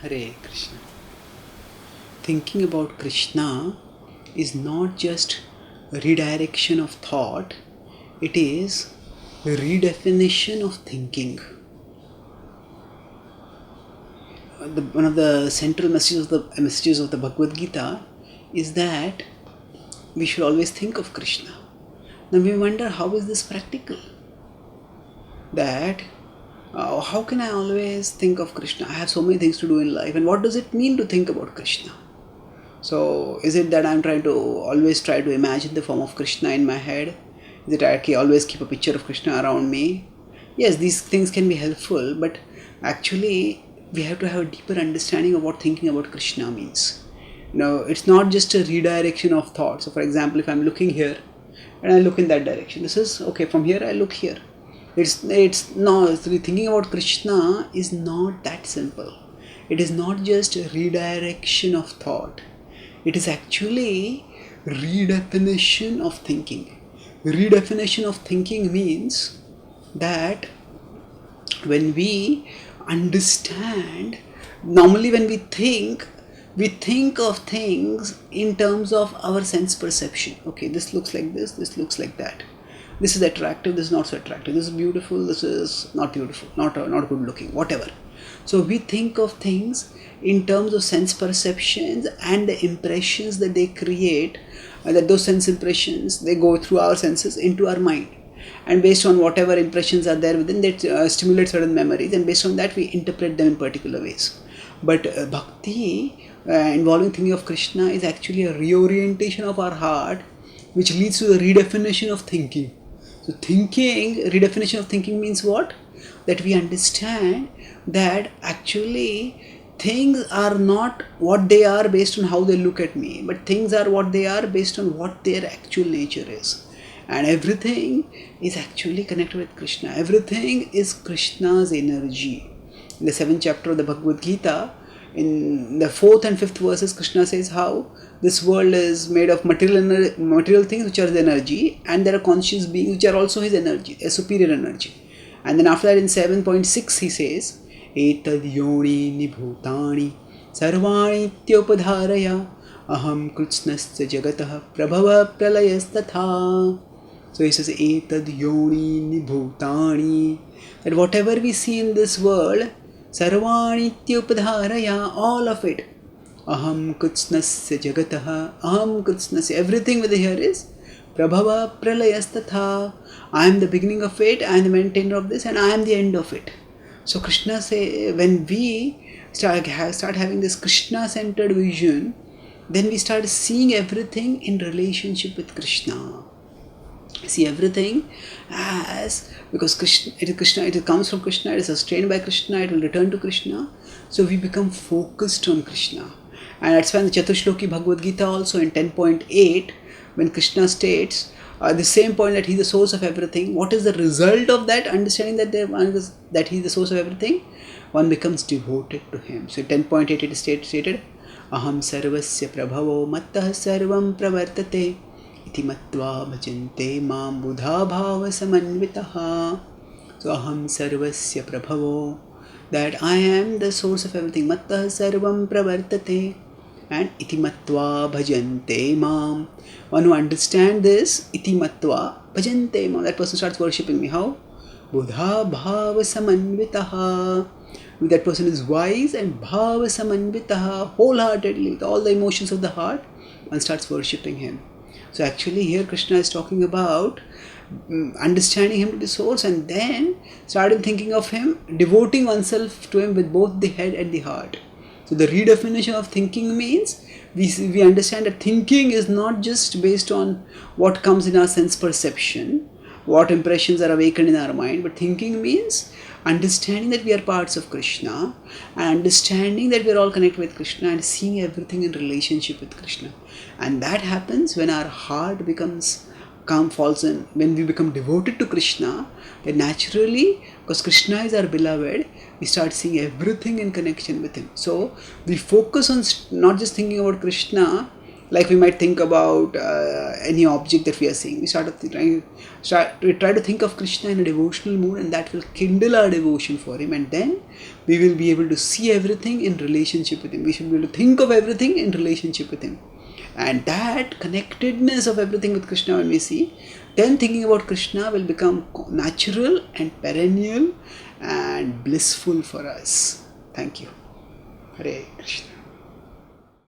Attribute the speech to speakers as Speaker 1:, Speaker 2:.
Speaker 1: Hare Krishna. Thinking about Krishna is not just redirection of thought, it is redefinition of thinking. One of the central messages of the Bhagavad-gita is that we should always think of Krishna. Now we wonder, how is this practical? That how can I always think of Krishna? I have so many things to do in life, and what does it mean to think about Krishna? So is it that I'm trying to always try to imagine the form of Krishna in my head? Is it I always keep a picture of Krishna around me? Yes, these things can be helpful, but actually we have to have a deeper understanding of what thinking about Krishna means. It's not just a redirection of thought. So for example, if I'm looking here and I look in that direction, this is okay, from here I look here. It's not, thinking about Krishna is not that simple. It is not just a redirection of thought. It is actually redefinition of thinking. Redefinition of thinking means that when we understand, normally when we think of things in terms of our sense perception. Okay, this looks like this looks like that. This is attractive, this is not so attractive, this is beautiful, this is not beautiful, not good looking, whatever. So we think of things in terms of sense perceptions and the impressions that they create, that those sense impressions, they go through our senses into our mind. And based on whatever impressions are there within, that stimulate certain memories, and based on that we interpret them in particular ways. But bhakti involving thinking of Krishna is actually a reorientation of our heart, which leads to the redefinition of thinking. So redefinition of thinking means what? That we understand that actually things are not what they are based on how they look at me, but things are what they are based on what their actual nature is. And everything is actually connected with Krishna. Everything is Krishna's energy. In the 7th chapter of the Bhagavad-gita, in the 4th and 5th verses, Krishna says how this world is made of material things which are his energy, and there are conscious beings which are also his energy, a superior energy. And then after that in 7.6 he says, Etad yoni nibhutani sarvani tyopadharaya aham kritsnasya jagatah prabhava pralayas. So he says, Etad yoni nibhutani, that whatever we see in this world, sarvani tyopadharaya, all of it, aham kritsnasya jagatah, everything with here is prabhava pralayas. I am the beginning of it, I am the maintainer of this, and I am the end of it. So Krishna say, when we start having this Krishna-centered vision, then we start seeing everything in relationship with Krishna. See everything as, because Krishna, it comes from Krishna, it is sustained by Krishna, it will return to Krishna. So we become focused on Krishna. And that's why in the Chatushloki Bhagavad-gita also in 10.8, when Krishna states the same point, that he is the source of everything. What is the result of that understanding, that he is the source of everything? One becomes devoted to him. So 10.8 it is stated, aham sarvasya prabhavo mattah sarvam pravartate iti matva bhajante mam buddha bhava samanvitaha. So aham sarvasya prabhavo, that I am the source of everything, mattah sarvam pravartate, and iti matva bhajante mam. One who understands this, iti matva bhajante mam, that person starts worshipping me. How? Buddha bhava samanvitaha. That person is wise and bhava samanvitaha, wholeheartedly, with all the emotions of the heart, one starts worshipping him. So actually here Krishna is talking about understanding him to the source, and then starting thinking of him, devoting oneself to him with both the head and the heart. So the redefinition of thinking means we understand that thinking is not just based on what comes in our sense perception, what impressions are awakened in our mind, but thinking means understanding that we are parts of Krishna, and understanding that we are all connected with Krishna, and seeing everything in relationship with Krishna. And that happens when our heart becomes falls in, when we become devoted to Krishna, then naturally, because Krishna is our beloved, we start seeing everything in connection with him. So we focus on not just thinking about Krishna, Like we might think about any object that we are seeing. We try to think of Krishna in a devotional mood, and that will kindle our devotion for him, and then we will be able to see everything in relationship with him. We should be able to think of everything in relationship with him. And that connectedness of everything with Krishna, when we see, then thinking about Krishna will become natural and perennial and blissful for us. Thank you. Hare Krishna.